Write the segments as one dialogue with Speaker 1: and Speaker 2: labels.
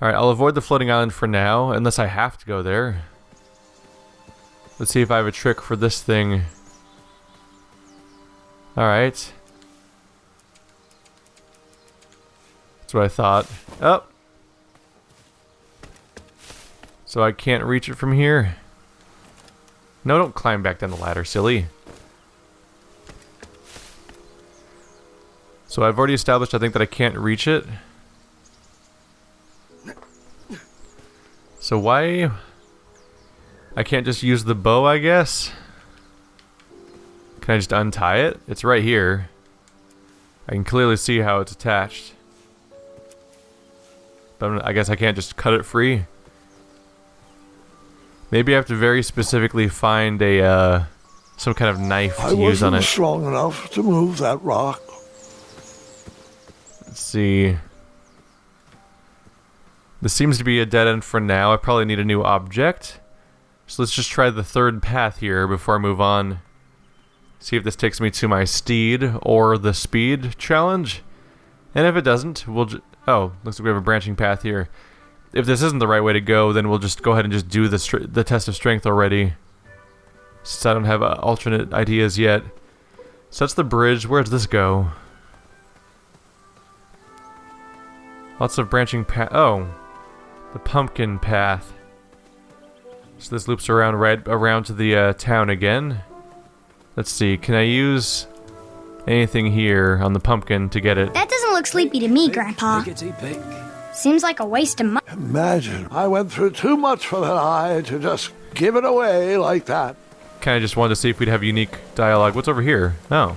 Speaker 1: Alright, I'll avoid the floating island for now, unless I have to go there. Let's see if I have a trick for this thing. Alright. That's what I thought. Oh! So I can't reach it from here? No, don't climb back down the ladder, silly. So I've already established, I think, that I can't reach it. So why... I can't just use the bow, I guess? Can I just untie it? It's right here. I can clearly see how it's attached. But I guess I can't just cut it free. Maybe I have to very specifically find a some kind of knife to use on it.
Speaker 2: I wasn't strong enough to move that rock.
Speaker 1: Let's see. This seems to be a dead end for now. I probably need a new object. So let's just try the third path here before I move on. See if this takes me to my steed or the speed challenge. And if it doesn't, we'll oh, looks like we have a branching path here. If this isn't the right way to go, then we'll just go ahead and just do the test of strength already. Since I don't have alternate ideas yet. So that's the bridge. Where does this go? Lots of branching path. Oh, the pumpkin path. So this loops around right around to the town again. Let's see. Can I use anything here on the pumpkin to get it?
Speaker 3: That doesn't look sleepy to me, Grandpa. Seems like a waste of money.
Speaker 2: Imagine, I went through too much for that eye to just give it away like that.
Speaker 1: Kinda just wanted to see if we'd have unique dialogue. What's over here? Oh.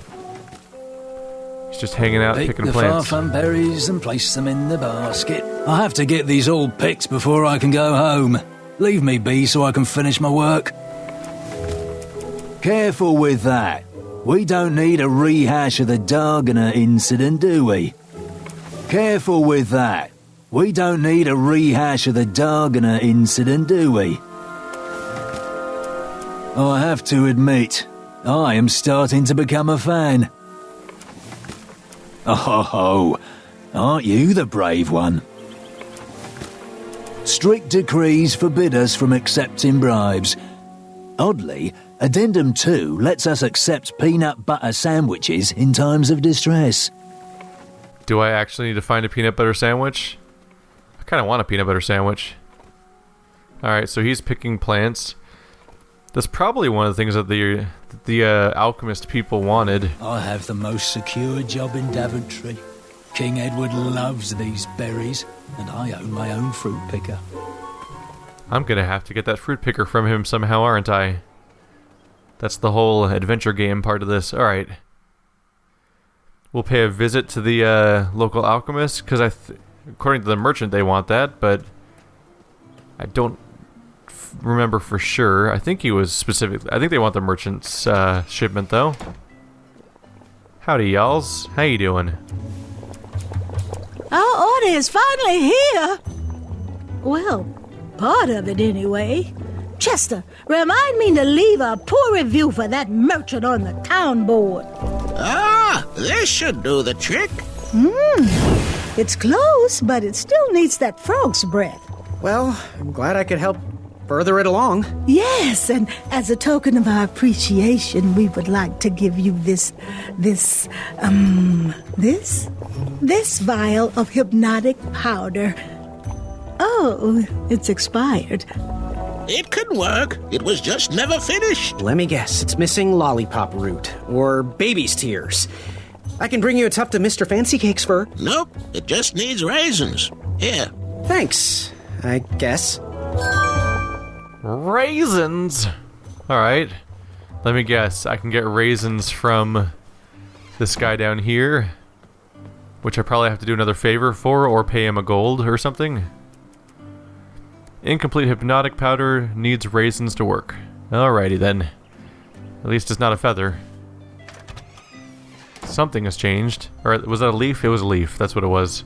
Speaker 1: He's just hanging out, picking plants.
Speaker 4: Pick the far-fun berries and place them in the basket. I have to get these all picked before I can go home. Leave me be so I can finish my work. Careful with that. We don't need a rehash of the Darganer incident, do we? Careful with that. We don't need a rehash of the Darganer incident, do we? I have to admit, I am starting to become a fan. Oh, aren't you the brave one? Strict decrees forbid us from accepting bribes. Oddly, Addendum 2 lets us accept peanut butter sandwiches in times of distress.
Speaker 1: Do I actually need to find a peanut butter sandwich? I kind of want a peanut butter sandwich. Alright, so he's picking plants. That's probably one of the things that the alchemist people wanted.
Speaker 4: I have the most secure job in Daventry. King Edward loves these berries, and I own my own fruit picker.
Speaker 1: I'm gonna have to get that fruit picker from him somehow, aren't I? That's the whole adventure game part of this. Alright. We'll pay a visit to the local alchemist, because according to the merchant they want that, but I don't remember for sure. I think he was specific. I think they want the merchant's shipment, though. Howdy, y'alls. How you doing?
Speaker 5: Our order is finally here. Well, part of it anyway. Chester, remind me to leave a poor review for that merchant on the town board.
Speaker 6: Ah, this should do the trick.
Speaker 5: It's close, but it still needs that frog's breath.
Speaker 7: Well, I'm glad I could help further it along.
Speaker 5: Yes, and as a token of our appreciation, we would like to give you this vial of hypnotic powder. Oh, it's expired.
Speaker 6: It could work. It was just never finished.
Speaker 7: Let me guess, it's missing lollipop root, or baby's tears. I can bring you a tuft of Mr. Fancy Cake's fur.
Speaker 6: Nope, it just needs raisins. Here.
Speaker 7: Thanks, I guess.
Speaker 1: Raisins! Alright. Let me guess. I can get raisins from this guy down here, which I probably have to do another favor for, or pay him a gold or something. Incomplete hypnotic powder needs raisins to work. Alrighty then. At least it's not a feather. Something has changed. Or was that a leaf? It was a leaf. That's what it was.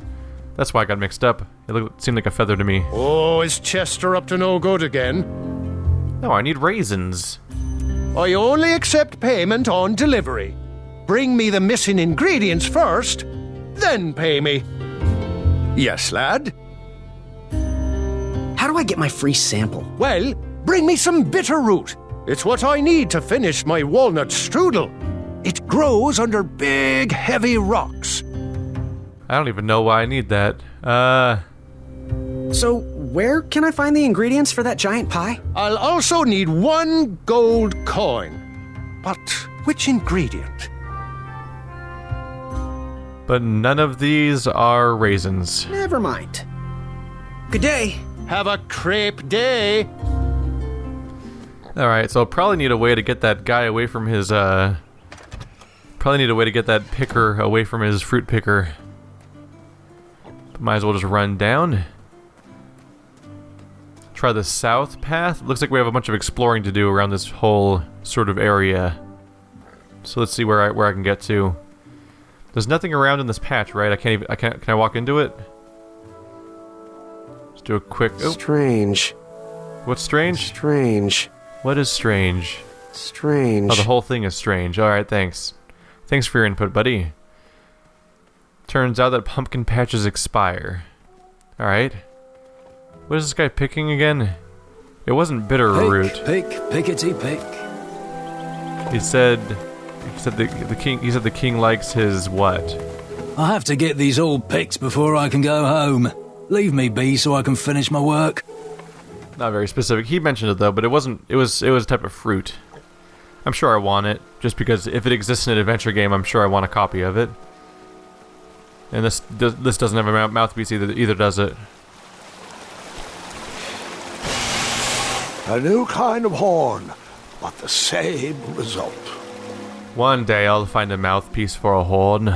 Speaker 1: That's why I got mixed up. It seemed like a feather to me.
Speaker 8: Oh, is Chester up to no good again?
Speaker 1: No, I need raisins.
Speaker 8: I only accept payment on delivery. Bring me the missing ingredients first, then pay me. Yes, lad?
Speaker 7: do I get my free sample?
Speaker 8: Well, bring me some bitter root. It's what I need to finish my walnut strudel. It grows under big, heavy rocks.
Speaker 1: I don't even know why I need that.
Speaker 7: So, where can I find the ingredients for that giant pie?
Speaker 8: I'll also need 1 gold coin. But which ingredient?
Speaker 1: But none of these are raisins.
Speaker 7: Never mind. Good day.
Speaker 8: Have a crepe day.
Speaker 1: Alright, so I'll probably need a way to get that guy away from his, probably need a way to get that picker away from his fruit picker. But might as well just run down. Try the south path. Looks like we have a bunch of exploring to do around this whole sort of area. So let's see where I can get to. There's nothing around in this patch, right? Can I walk into it? Let's do a quick... Oh.
Speaker 7: Strange.
Speaker 1: What's strange?
Speaker 7: Strange.
Speaker 1: What is strange?
Speaker 7: Strange.
Speaker 1: Oh, the whole thing is strange. Alright, thanks. Thanks for your input, buddy. Turns out that pumpkin patches expire. Alright. What is this guy picking again? It wasn't bitter root.
Speaker 4: Pick, pickety pick.
Speaker 1: He said the king likes his what?
Speaker 4: I have to get these all picked before I can go home. Leave me be so I can finish my work.
Speaker 1: Not very specific. He mentioned it though, but it wasn't. It was a type of fruit. I'm sure I want it, just because if it exists in an adventure game, I'm sure I want a copy of it. And this doesn't have a mouthpiece either, does it?
Speaker 2: A new kind of horn, but the same result.
Speaker 1: One day I'll find a mouthpiece for a horn,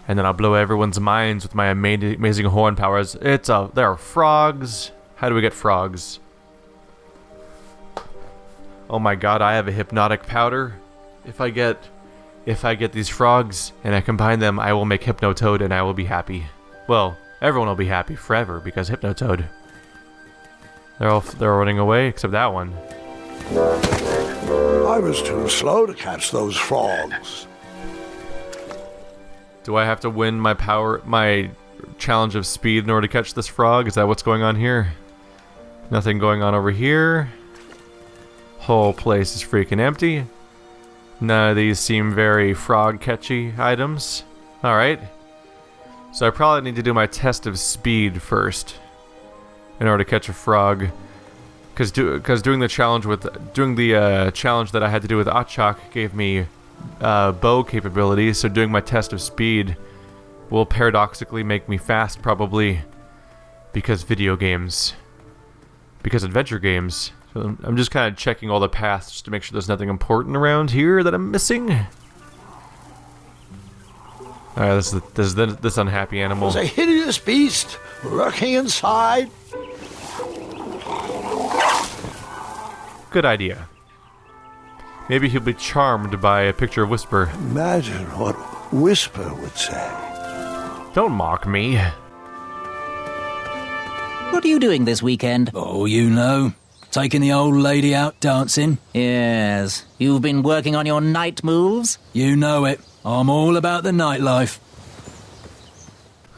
Speaker 1: and then I'll blow everyone's minds with my amazing horn powers. There are frogs. How do we get frogs? Oh my god, I have a hypnotic powder. If I get these frogs and I combine them, I will make Hypnotoad and I will be happy. Well, everyone will be happy forever because Hypnotoad. They're running away except that one.
Speaker 2: I was too slow to catch those frogs.
Speaker 1: Do I have to win my challenge of speed in order to catch this frog? Is that what's going on here? Nothing going on over here. Whole place is freaking empty. None of these seem very frog-catchy items. Alright. So I probably need to do my test of speed first in order to catch a frog. Because doing the challenge that I had to do with Achak gave me bow capabilities, so doing my test of speed will paradoxically make me fast, probably, because video games. Because adventure games. So I'm just kind of checking all the paths just to make sure there's nothing important around here that I'm missing. Alright, this is this unhappy animal.
Speaker 2: There's a hideous beast lurking inside.
Speaker 1: Good idea. Maybe he'll be charmed by a picture of Whisper.
Speaker 2: Imagine what Whisper would say.
Speaker 1: Don't mock me.
Speaker 9: What are you doing this weekend?
Speaker 4: Oh, you know. Taking the old lady out dancing.
Speaker 9: Yes. You've been working on your night moves?
Speaker 4: You know it. I'm all about the nightlife.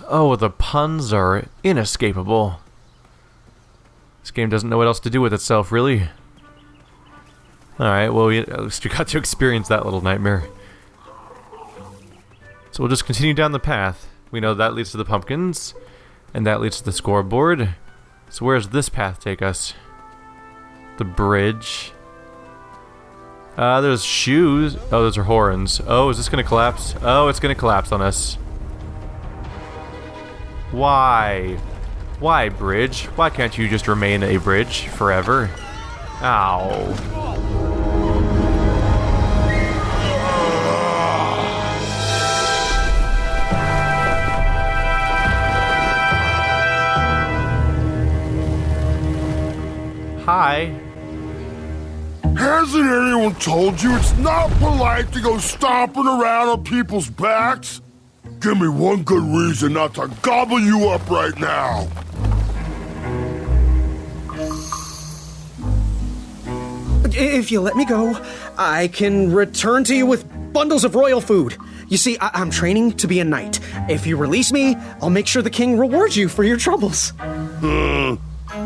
Speaker 1: Oh, the puns are inescapable. This game doesn't know what else to do with itself, really. Alright, well, at least you got to experience that little nightmare. So we'll just continue down the path. We know that leads to the pumpkins, and that leads to the scoreboard. So where does this path take us? The bridge. There's shoes. Oh, those are horns. Oh, is this gonna collapse? Oh, it's gonna collapse on us. Why? Why, bridge? Why can't you just remain a bridge forever? Ow. Hi.
Speaker 10: Hasn't anyone told you it's not polite to go stomping around on people's backs? Give me one good reason not to gobble you up right now.
Speaker 7: If you let me go, I can return to you with bundles of royal food. You see, I'm training to be a knight. If you release me, I'll make sure the king rewards you for your troubles.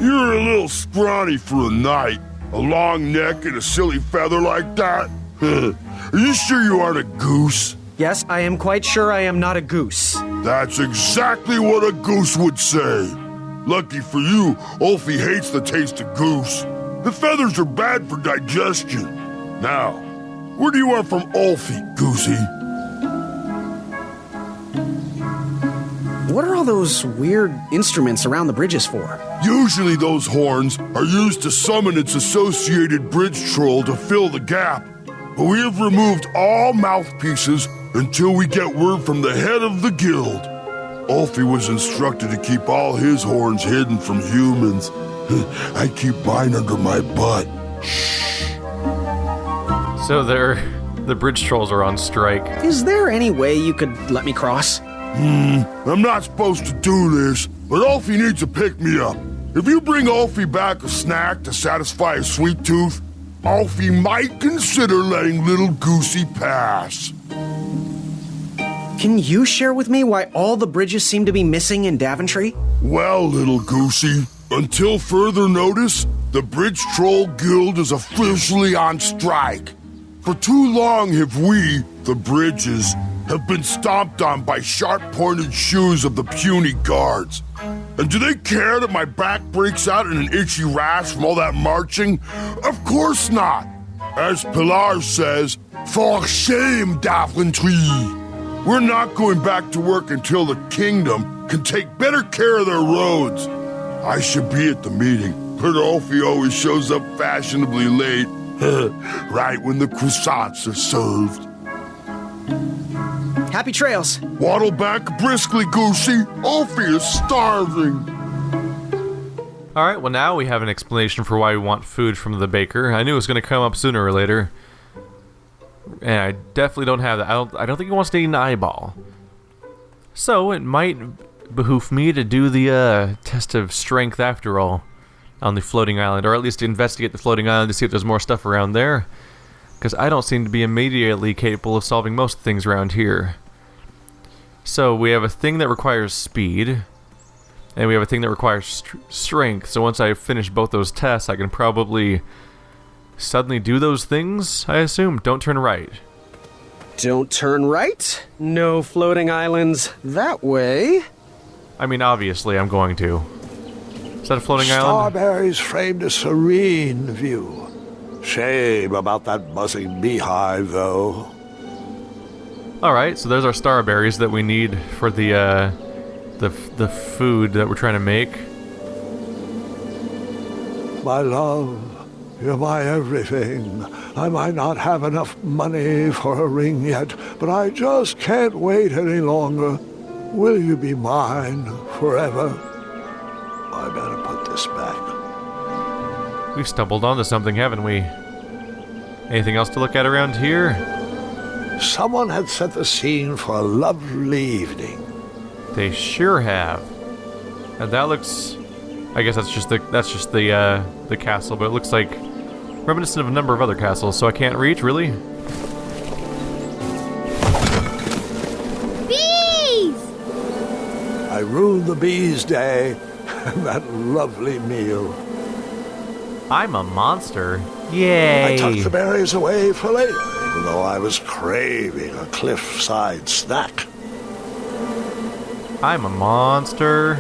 Speaker 10: You're a little scrawny for a knight. A long neck and a silly feather like that? Are you sure you aren't a goose?
Speaker 7: Yes, I am quite sure I am not a goose.
Speaker 10: That's exactly what a goose would say. Lucky for you, Olfie hates the taste of goose. The feathers are bad for digestion. Now, what do you want from Olfie, Goosey?
Speaker 7: What are all those weird instruments around the bridges for?
Speaker 10: Usually those horns are used to summon its associated bridge troll to fill the gap. But we have removed all mouthpieces until we get word from the head of the guild. Olfie was instructed to keep all his horns hidden from humans. I keep mine under my butt.
Speaker 1: So the bridge trolls are on strike.
Speaker 7: Is there any way you could let me cross?
Speaker 10: I'm not supposed to do this, but Olfie needs to pick me up. If you bring Olfie back a snack to satisfy his sweet tooth, Olfie might consider letting little Goosey pass.
Speaker 7: Can you share with me why all the bridges seem to be missing in Daventry?
Speaker 10: Well, little Goosey, until further notice, the Bridge Troll Guild is officially on strike. For too long have we, the bridges, have been stomped on by sharp-pointed shoes of the puny guards. And do they care that my back breaks out in an itchy rash from all that marching? Of course not. As Pilar says, for shame, Daventry. We're not going back to work until the kingdom can take better care of their roads. I should be at the meeting, but Olfie always shows up fashionably late, right when the croissants are served.
Speaker 7: Happy trails.
Speaker 10: Waddle back briskly, Goosey. Olfie is starving.
Speaker 1: Alright, well now we have an explanation for why we want food from the baker. I knew it was going to come up sooner or later. And I definitely don't have that. I don't think he wants to eat an eyeball. So it might behoove me to do the test of strength after all on the floating island, or at least to investigate the floating island to see if there's more stuff around there. Because I don't seem to be immediately capable of solving most things around here. So we have a thing that requires speed, and we have a thing that requires strength. So once I finish both those tests, I can probably suddenly do those things, I assume. Don't turn right.
Speaker 7: Don't turn right. No floating islands that way.
Speaker 1: I mean, obviously, I'm going to. Is that a floating island?
Speaker 2: Starberries framed a serene view. Shame about that buzzing beehive, though.
Speaker 1: Alright, so there's our starberries that we need for the food that we're trying to make.
Speaker 2: My love, you're my everything. I might not have enough money for a ring yet, but I just can't wait any longer. Will you be mine forever? I better put this back.
Speaker 1: We've stumbled onto something, haven't we? Anything else to look at around here?
Speaker 2: Someone had set the scene for a lovely evening.
Speaker 1: They sure have. And that looks... I guess that's just the castle, but it looks like reminiscent of a number of other castles, so I can't reach, really?
Speaker 3: Bees!
Speaker 2: I ruined the bees' day and that lovely meal.
Speaker 1: I'm a monster. Yay!
Speaker 2: I tucked the berries away for later, even though I was craving a cliffside snack.
Speaker 1: I'm a monster.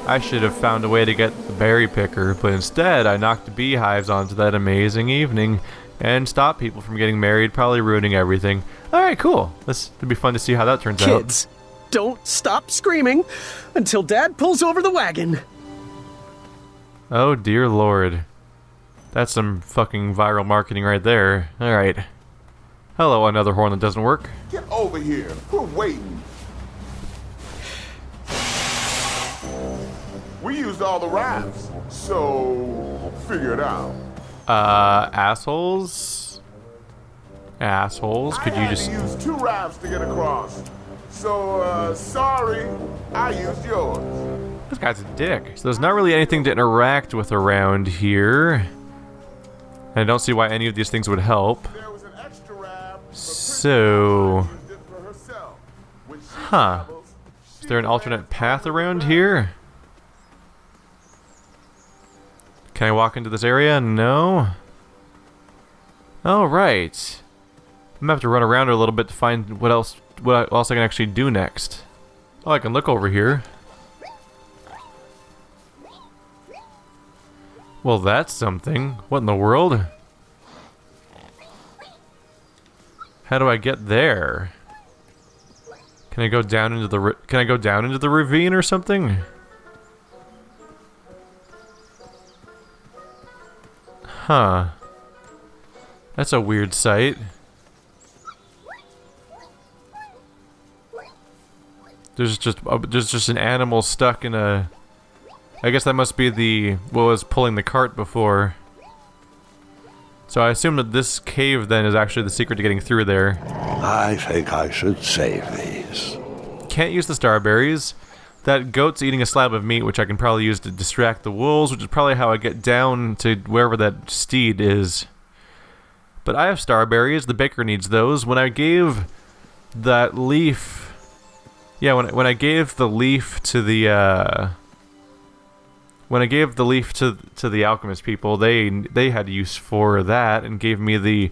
Speaker 1: I should have found a way to get the berry picker, but instead I knocked the beehives onto that amazing evening and stopped people from getting married, probably ruining everything. Alright, cool. It'll be fun to see how that turns out.
Speaker 7: Kids, don't stop screaming until Dad pulls over the wagon.
Speaker 1: Oh dear lord. That's some fucking viral marketing right there. Alright. Hello, another horn that doesn't work.
Speaker 10: Get over here. We're waiting. We used all the rafts, so figure it out.
Speaker 1: Assholes? Assholes? Could you just...
Speaker 10: I had to use 2 rafts to get across. So, sorry, I used yours.
Speaker 1: This guy's a dick. So there's not really anything to interact with around here. And I don't see why any of these things would help.
Speaker 10: There was an extra raft.
Speaker 1: So... Huh. Is there an alternate path around here? Can I walk into this area? No. Oh, right. I'm gonna have to run around a little bit to find what else I can actually do next. Oh, I can look over here. Well, that's something. What in the world? How do I get there? Can I go down into the ravine or something? Huh. That's a weird sight. There's just an animal stuck in a... I guess that must be what was pulling the cart before. So I assume that this cave then is actually the secret to getting through there.
Speaker 2: I think I should save these.
Speaker 1: Can't use the starberries. That goat's eating a slab of meat, which I can probably use to distract the wolves, which is probably how I get down to wherever that steed is. But I have starberries. The baker needs those. When I gave that leaf... Yeah, when I gave the leaf to the... When I gave the leaf to the alchemist people, they had use for that and gave me the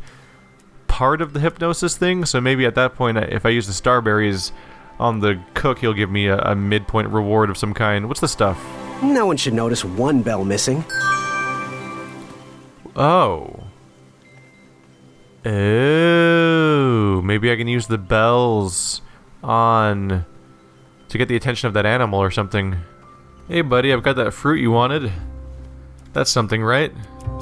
Speaker 1: part of the hypnosis thing. So maybe at that point, if I use the starberries on the cook, he'll give me a midpoint reward of some kind. What's the stuff?
Speaker 7: No one should notice one bell missing.
Speaker 1: Oh. Oh. Maybe I can use the bells to get the attention of that animal or something. Hey, buddy, I've got that fruit you wanted. That's something, right?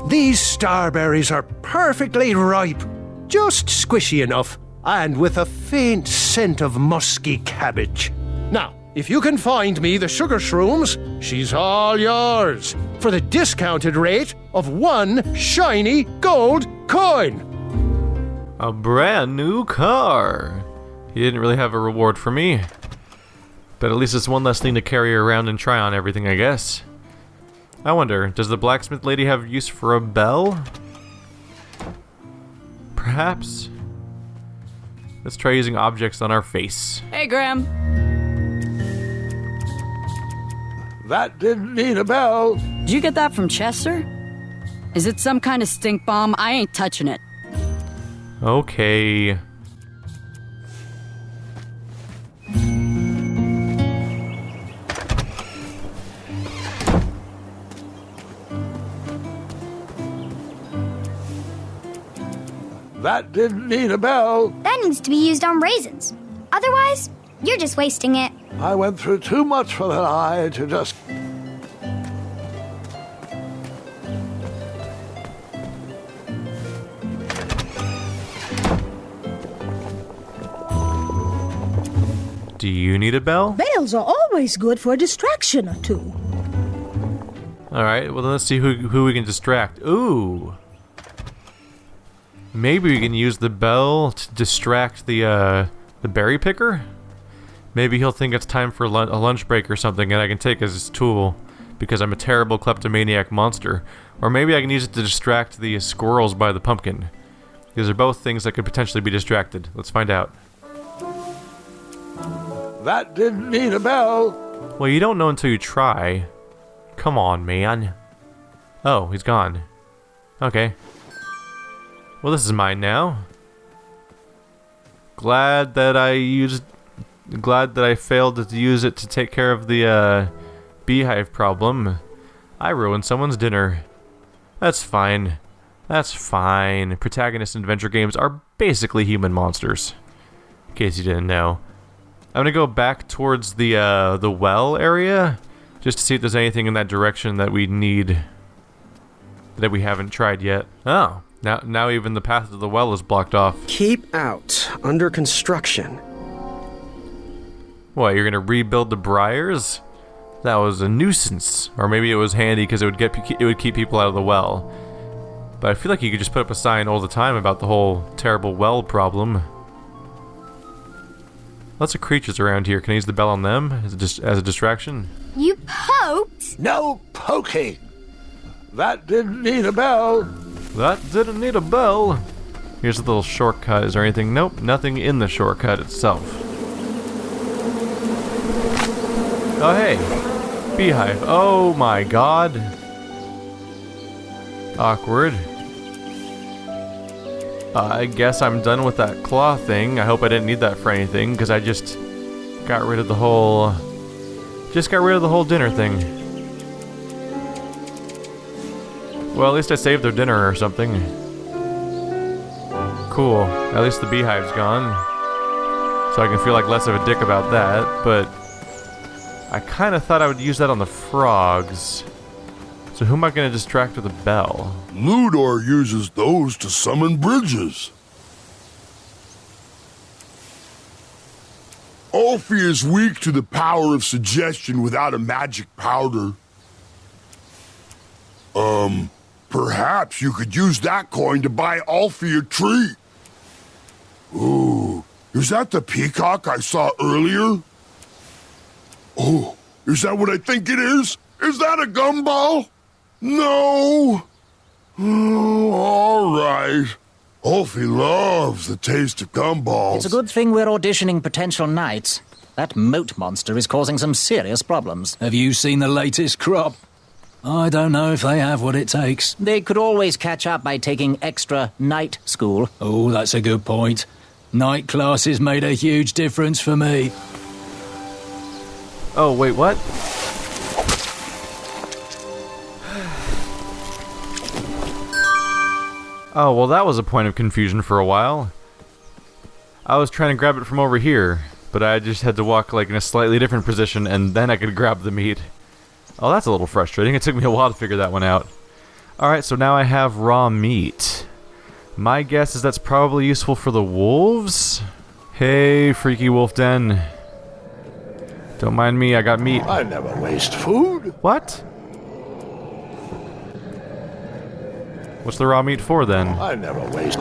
Speaker 8: These starberries are perfectly ripe, just squishy enough, and with a faint scent of musky cabbage. Now, if you can find me the sugar shrooms, she's all yours, for the discounted rate of 1 shiny gold coin.
Speaker 1: A brand new car. He didn't really have a reward for me. But at least it's one less thing to carry around and try on everything, I guess. I wonder, does the blacksmith lady have use for a bell? Perhaps? Let's try using objects on our face.
Speaker 11: Hey, Graham.
Speaker 2: That didn't need a bell.
Speaker 11: Did you get that from Chester? Is it some kind of stink bomb? I ain't touching it.
Speaker 1: Okay.
Speaker 2: That didn't need a bell.
Speaker 3: That needs to be used on raisins. Otherwise, you're just wasting it.
Speaker 2: I went through too much for that eye to just...
Speaker 1: Do you need a bell?
Speaker 5: Bells are always good for a distraction or two.
Speaker 1: Alright, well then let's see who we can distract. Ooh! Maybe we can use the bell to distract the berry picker? Maybe he'll think it's time for a lunch break or something and I can take as his tool because I'm a terrible kleptomaniac monster. Or maybe I can use it to distract the squirrels by the pumpkin. These are both things that could potentially be distracted. Let's find out.
Speaker 2: That didn't need a bell.
Speaker 1: Well, you don't know until you try. Come on, man. Oh, he's gone. Okay. Well, this is mine now. Glad that I failed to use it to take care of the beehive problem. I ruined someone's dinner. That's fine. That's fine. Protagonists in adventure games are basically human monsters. In case you didn't know. I'm gonna go back towards the well area just to see if there's anything in that direction that we need that we haven't tried yet. Oh. Now even the path to the well is blocked off.
Speaker 7: Keep out. Under construction.
Speaker 1: What, you're gonna rebuild the briars? That was a nuisance. Or maybe it was handy because it would keep people out of the well. But I feel like you could just put up a sign all the time about the whole terrible well problem. Lots of creatures around here. Can I use the bell on them as a distraction?
Speaker 3: You poked?
Speaker 2: No poking. That didn't need a bell.
Speaker 1: That didn't need a bell. Here's a little shortcut. Is there anything? Nope, nothing in the shortcut itself. Oh, hey. Beehive. Oh my god. Awkward. I guess I'm done with that claw thing. I hope I didn't need that for anything, because I just got rid of the whole... dinner thing. Well, at least I saved their dinner or something. Cool. At least the beehive's gone. So I can feel like less of a dick about that, but... I kind of thought I would use that on the frogs. So who am I going to distract with a bell?
Speaker 10: Ludor uses those to summon bridges. Olfie is weak to the power of suggestion without a magic powder. Perhaps you could use that coin to buy Olfie a treat. Ooh, is that the peacock I saw earlier? Oh, is that what I think it is? Is that a gumball? No. Oh, all right. Olfie loves the taste of gumballs.
Speaker 9: It's a good thing we're auditioning potential knights. That moat monster is causing some serious problems.
Speaker 4: Have you seen the latest crop? I don't know if they have what it takes.
Speaker 9: They could always catch up by taking extra night school.
Speaker 4: Oh, that's a good point. Night classes made a huge difference for me.
Speaker 1: Oh, wait, what? Oh, well, that was a point of confusion for a while. I was trying to grab it from over here, but I just had to walk like in a slightly different position, and then I could grab the meat. Oh, that's a little frustrating. It took me a while to figure that one out. Alright, so now I have raw meat. My guess is that's probably useful for the wolves? Hey, freaky wolf den. Don't mind me, I got meat.
Speaker 2: I never waste food.
Speaker 1: What? What's the raw meat for, then?
Speaker 2: I never waste.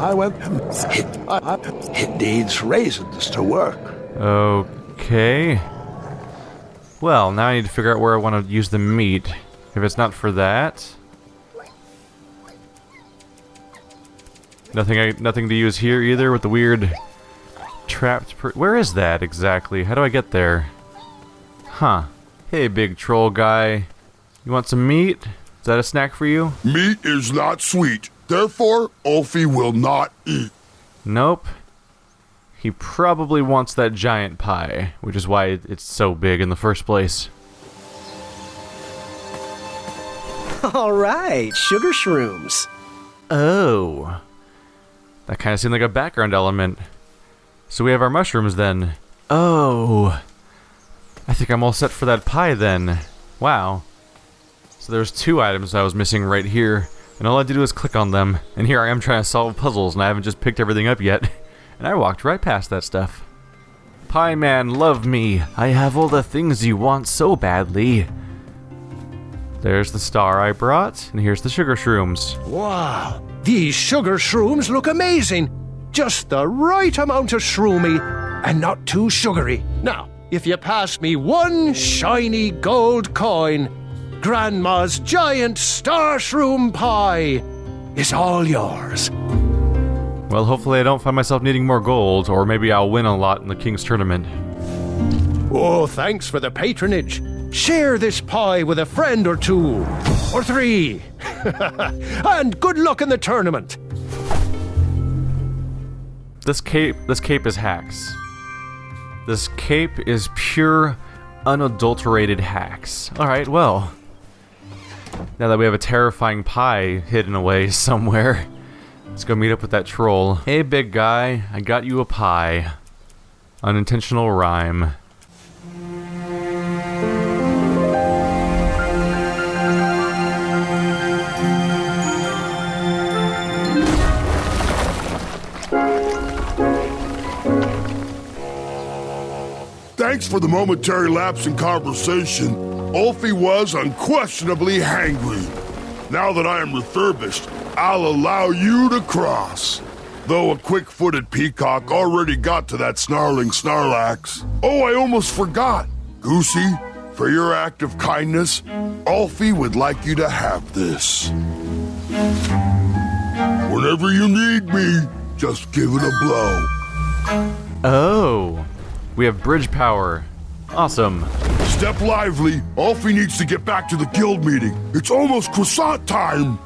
Speaker 2: It needs raisins to work.
Speaker 1: Okay. Well, now I need to figure out where I want to use the meat. If it's not for that... Nothing to use here either with the weird... trapped where is that exactly? How do I get there? Huh. Hey, big troll guy. You want some meat? Is that a snack for you?
Speaker 10: Meat is not sweet. Therefore, Olfie will not eat.
Speaker 1: Nope. He probably wants that giant pie, which is why it's so big in the first place.
Speaker 7: All right, sugar shrooms.
Speaker 1: Oh. That kind of seemed like a background element. So we have our mushrooms then. Oh. I think I'm all set for that pie then. Wow. So there's 2 items I was missing right here, and all I had to do is click on them, and here I am trying to solve puzzles, and I haven't just picked everything up yet. And I walked right past that stuff. Pie man, love me. I have all the things you want so badly. There's the star I brought, and here's the sugar shrooms.
Speaker 8: Wow, these sugar shrooms look amazing. Just the right amount of shroomy, and not too sugary. Now, if you pass me 1 shiny gold coin, Grandma's giant star shroom pie is all yours.
Speaker 1: Well, hopefully I don't find myself needing more gold, or maybe I'll win a lot in the King's Tournament.
Speaker 8: Oh, thanks for the patronage. Share this pie with a friend or 2, or 3. And good luck in the tournament.
Speaker 1: This cape is hacks. This cape is pure, unadulterated hacks. Alright, well. Now that we have a terrifying pie hidden away somewhere, let's go meet up with that troll. Hey, big guy, I got you a pie. Unintentional rhyme.
Speaker 10: Thanks for the momentary lapse in conversation. Olfie was unquestionably hangry. Now that I am refurbished, I'll allow you to cross. Though a quick-footed peacock already got to that snarling Snarlax. Oh, I almost forgot. Goosey, for your act of kindness, Olfie would like you to have this. Whenever you need me, just give it a blow.
Speaker 1: Oh, we have bridge power. Awesome.
Speaker 10: Step lively. Olfie needs to get back to the guild meeting. It's almost croissant time.